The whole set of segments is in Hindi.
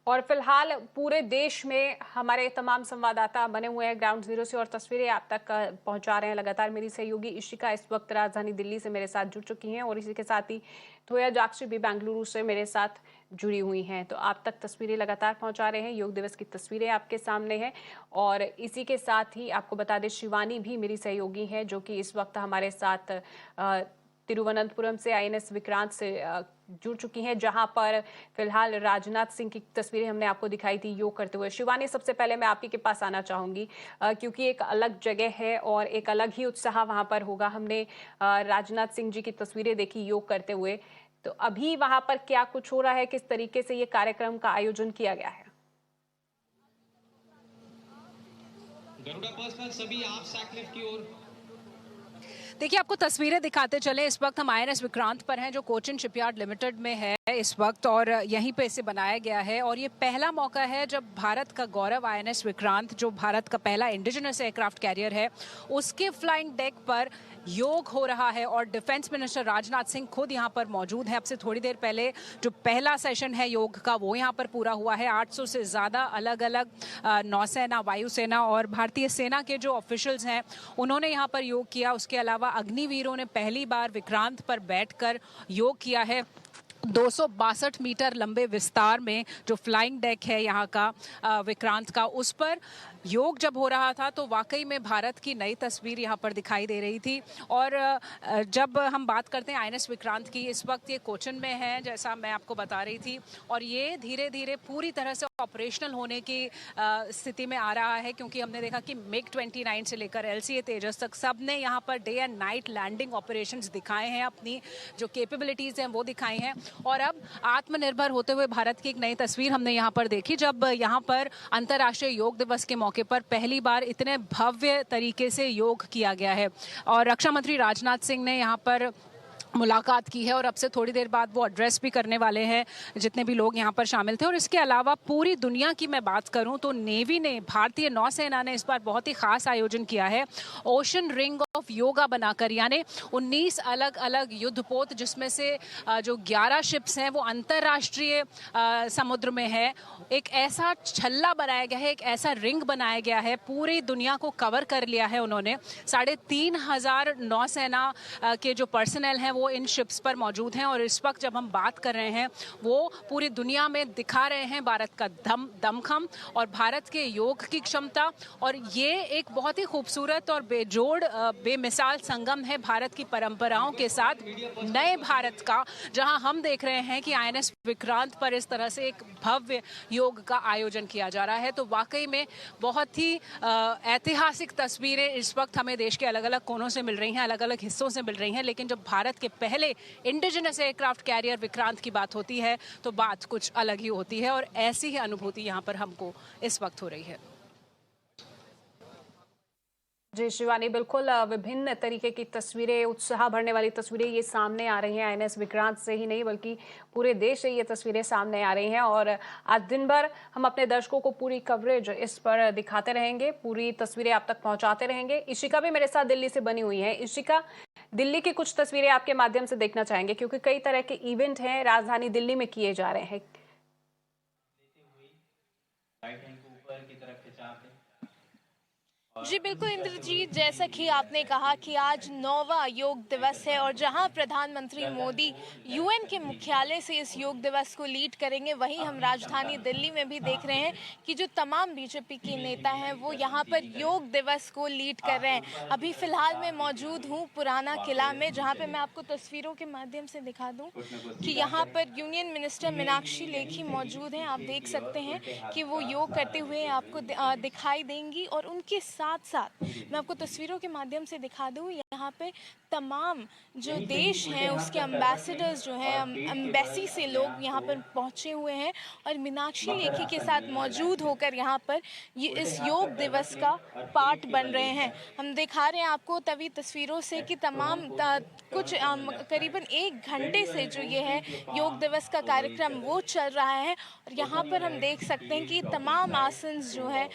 और फिलहाल पूरे देश में हमारे तमाम संवाददाता बने हुए हैं ग्राउंड जीरो से और तस्वीरें आप तक पहुंचा रहे हैं लगातार। मेरी सहयोगी इशिका इस वक्त राजधानी दिल्ली से मेरे साथ जुड़ चुकी हैं और इसी के साथ ही धोया जागशी भी बेंगलुरु से मेरे साथ जुड़ी हुई हैं। तो आप तक तस्वीरें लगातार पहुंचा रहे हैं, योग दिवस की तस्वीरें आपके सामने हैं। और इसी के साथ ही आपको बता दें, शिवानी भी मेरी सहयोगी है जो कि इस वक्त हमारे साथ तिरुवनंतपुरम से आईएनएस विक्रांत से जुड़ चुकी हैं, जहां पर फिलहाल राजनाथ सिंह की तस्वीरें हमने आपको दिखाई थी योग करते हुए। शिवानी, सबसे पहले मैं आपके के पास आना चाहूंगी क्योंकि एक अलग जगह है और एक अलग ही उत्साह वहां पर होगा। हमने राजनाथ सिंह जी की तस्वीरें देखी योग करते हुए, तो अभी वहां पर क्या कुछ हो रहा है, किस तरीके से ये कार्यक्रम का आयोजन किया गया है? गरुड़ा पर्सनल सभी आप सैकलिफ्ट की ओर। देखिए, आपको तस्वीरें दिखाते चले। इस वक्त हम आईएनएस विक्रांत पर हैं जो कोचिन शिपयार्ड लिमिटेड में है इस वक्त, और यहीं पे इसे बनाया गया है। और ये पहला मौका है जब भारत का गौरव आईएनएस विक्रांत, जो भारत का पहला इंडिजिनस एयरक्राफ्ट कैरियर है, उसके फ्लाइंग डेक पर योग हो रहा है। और डिफेंस मिनिस्टर राजनाथ सिंह खुद यहाँ पर मौजूद है। अब से थोड़ी देर पहले जो पहला सेशन है योग का वो यहाँ पर पूरा हुआ है। 800 से ज़्यादा अलग अलग नौसेना, वायुसेना और भारतीय सेना के जो ऑफिशियल्स हैं उन्होंने यहाँ पर योग किया। उसके अलावा अग्निवीरों ने पहली बार विक्रांत पर बैठकर योग किया है। 262 मीटर लंबे विस्तार में जो फ्लाइंग डेक है यहाँ का विक्रांत का, उस पर योग जब हो रहा था तो वाकई में भारत की नई तस्वीर यहाँ पर दिखाई दे रही थी। और जब हम बात करते हैं आईएनएस विक्रांत की, इस वक्त ये कोचिन में है जैसा मैं आपको बता रही थी, और ये धीरे धीरे पूरी तरह से ऑपरेशनल होने की स्थिति में आ रहा है, क्योंकि हमने देखा कि MiG-29 से लेकर LCA तेजस तक सब ने यहाँ पर day and night landing operations दिखाए हैं, अपनी जो कैपेबिलिटीज़ हैं वो दिखाई हैं। और अब आत्मनिर्भर होते हुए भारत की एक नई तस्वीर हमने यहाँ पर देखी, जब यहाँ पर अंतर्राष्ट्रीय योग दिवस के मौके पर पहली बार इतने भव्य तरीके से योग किया गया है। और रक्षा मंत्री राजनाथ सिंह ने यहाँ पर मुलाकात की है और अब से थोड़ी देर बाद वो एड्रेस भी करने वाले हैं जितने भी लोग यहाँ पर शामिल थे। और इसके अलावा पूरी दुनिया की मैं बात करूँ तो नेवी ने, भारतीय नौसेना ने इस बार बहुत ही खास आयोजन किया है। ओशन रिंग ऑफ योगा बनाकर, यानी 19 अलग अलग युद्धपोत, जिसमें से जो 11 शिप्स हैं वो अंतर्राष्ट्रीय समुद्र में है, एक ऐसा छल्ला बनाया गया है, एक ऐसा रिंग बनाया गया है, पूरी दुनिया को कवर कर लिया है उन्होंने। 3,500 नौसेना के जो पर्सनल हैं वो इन शिप्स पर मौजूद हैं। और इस वक्त जब हम बात कर रहे हैं वो पूरी दुनिया में दिखा रहे हैं भारत का दमखम और भारत के योग की क्षमता। और ये एक बहुत ही खूबसूरत और बेजोड़, बेमिसाल संगम है भारत की परंपराओं के साथ नए भारत का, जहां हम देख रहे हैं कि आईएनएस विक्रांत पर इस तरह से एक भव्य योग का आयोजन किया जा रहा है। तो वाकई में बहुत ही ऐतिहासिक तस्वीरें इस वक्त हमें देश के अलग अलग कोनों से मिल रही हैं, अलग अलग हिस्सों से मिल रही हैं। लेकिन जब भारत के पहले इंडिजिनस एयरक्राफ्ट कैरियर विक्रांत की बात होती है तो बात कुछ अलग ही होती है, और ऐसी ही अनुभूति यहाँ पर हमको इस वक्त हो रही है। जी शिवानी, बिल्कुल विभिन्न तरीके की तस्वीरें, उत्साह भरने वाली तस्वीरें ये सामने आ रही हैं। आईएनएस विक्रांत से ही नहीं बल्कि पूरे देश से ये तस्वीरें सामने आ रही हैं और आज दिन भर हम अपने दर्शकों को पूरी कवरेज इस पर दिखाते रहेंगे, पूरी तस्वीरें आप तक पहुंचाते रहेंगे। इशिका भी मेरे साथ दिल्ली से बनी हुई है। इशिका, दिल्ली की कुछ तस्वीरें आपके माध्यम से देखना चाहेंगे क्योंकि कई तरह के इवेंट हैं राजधानी दिल्ली में किए जा रहे हैं। जी बिल्कुल इंद्रजीत, जैसा कि आपने कहा कि आज 9वां योग दिवस है और जहां प्रधानमंत्री मोदी यूएन के मुख्यालय से इस योग दिवस को लीड करेंगे, वहीं हम राजधानी दिल्ली में भी देख रहे हैं कि जो तमाम बीजेपी के नेता हैं वो यहां पर योग दिवस को लीड कर रहे हैं। अभी फिलहाल मैं मौजूद हूं पुराना किला में, जहां पे मैं आपको तस्वीरों के माध्यम से दिखा दूं कि यहाँ पर यूनियन मिनिस्टर मीनाक्षी लेखी मौजूद हैं। आप देख सकते हैं कि वो योग करते हुए आपको दिखाई देंगी। और उनके साथ साथ मैं आपको तस्वीरों के माध्यम से दिखा दूं, यहाँ पे तमाम जो देश हैं उसके एम्बेसडर्स जो हैं, एम्बेसी से लोग यहाँ पर पहुँचे हुए हैं और मीनाक्षी लेखी के साथ मौजूद होकर यहाँ पर ये इस योग दिवस का पार्ट बन रहे हैं। हम दिखा रहे हैं आपको तभी तस्वीरों से कि तमाम कुछ करीबन 1 घंटे से जो ये है योग दिवस का कार्यक्रम वो चल रहा है। और यहाँ पर हम देख सकते हैं कि तमाम आसन जो है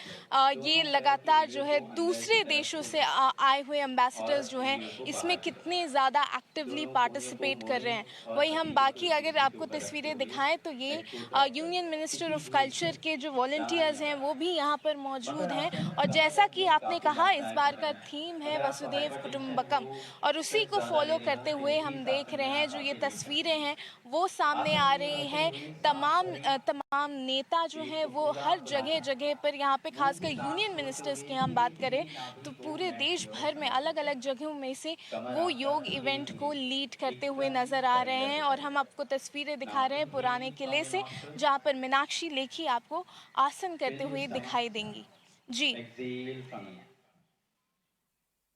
ये लगातार जो है दूसरे देशों से आए हुए एम्बेसडर्स जो हैं इसमें कितने ज़्यादा एक्टिवली पार्टिसिपेट कर रहे हैं। वही हम बाकी अगर आपको तस्वीरें दिखाएं तो ये यूनियन मिनिस्टर ऑफ कल्चर के जो वॉलंटियर्स हैं वो भी यहाँ पर मौजूद हैं। और जैसा कि आपने कहा, इस बार का थीम है वसुधैव कुटुंबकम, और उसी को फॉलो करते हुए हम देख रहे हैं जो ये तस्वीरें हैं वो सामने आ रही हैं। तमाम नेता जो हैं वो हर जगह जगह पर, यहाँ पे खासकर यूनियन मिनिस्टर्स की हम बात करें तो पूरे देश भर में अलग अलग जगहों में से वो योग इवेंट को लीड करते हुए नजर आ रहे हैं। और हम आपको तस्वीरें दिखा रहे हैं पुराने किले से, जहाँ पर मीनाक्षी लेखी आपको आसन करते हुए दिखाई देंगी। जी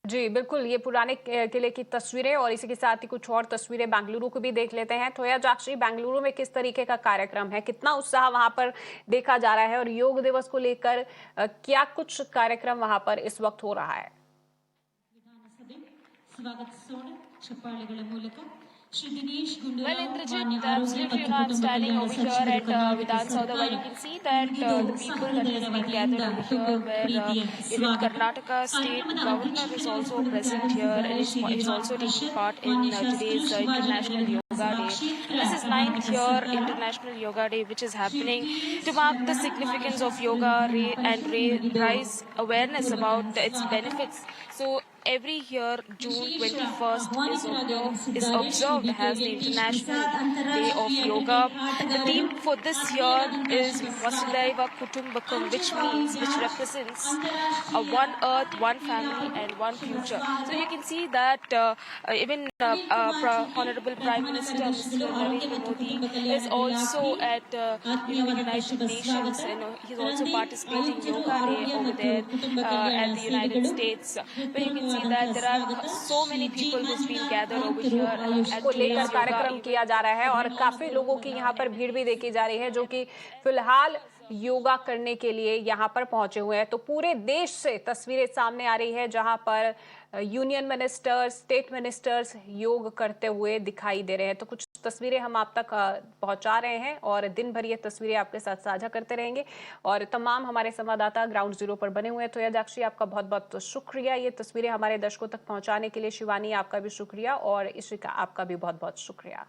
जी बिल्कुल, ये पुराने किले की तस्वीरें और इसी के साथ ही कुछ और तस्वीरें बेंगलुरु को भी देख लेते हैं। थोया जाक्षी, बेंगलुरु में किस तरीके का कार्यक्रम है, कितना उत्साह वहां पर देखा जा रहा है और योग दिवस को लेकर क्या कुछ कार्यक्रम वहां पर इस वक्त हो रहा है? Well, Indrajit, absolutely, I'm standing over here at Vidhan Saudha, where you can see that the people that has been gathered over here, where even Karnataka state governor is also present here, and is also taking part in today's International Yoga Day. This is 9th year International Yoga Day, which is happening to mark the significance of yoga and raise awareness about its benefits. So every year, June 21st is observed as the International Day of Yoga. The theme for this year is Vasudhaiva Kutumbakam, which represents one earth, one family, and one future. So you can see that even Honorable Prime Minister Mr. Narendra Modi is also at United Nations, and he's also participating in Yoga Day over there at the United States. But you can see that there are so many people who's been gathered over here को लेकर कार्यक्रम किया जा रहा है और काफी लोगों की यहाँ पर भीड़ भी देखी जा रही है जो कि फिलहाल योगा करने के लिए यहाँ पर पहुंचे हुए हैं। तो पूरे देश से तस्वीरें सामने आ रही है जहां पर यूनियन मिनिस्टर्स, स्टेट मिनिस्टर्स योग करते हुए दिखाई दे रहे हैं। तो कुछ तस्वीरें हम आप तक पहुंचा रहे हैं और दिन भर ये तस्वीरें आपके साथ साझा करते रहेंगे। और तमाम हमारे संवाददाता ग्राउंड जीरो पर बने हुए हैं। तो जाक्षी, आपका बहुत बहुत शुक्रिया ये तस्वीरें हमारे दर्शकों तक पहुंचाने के लिए। शिवानी, आपका भी शुक्रिया, और इशिका, आपका भी बहुत बहुत शुक्रिया।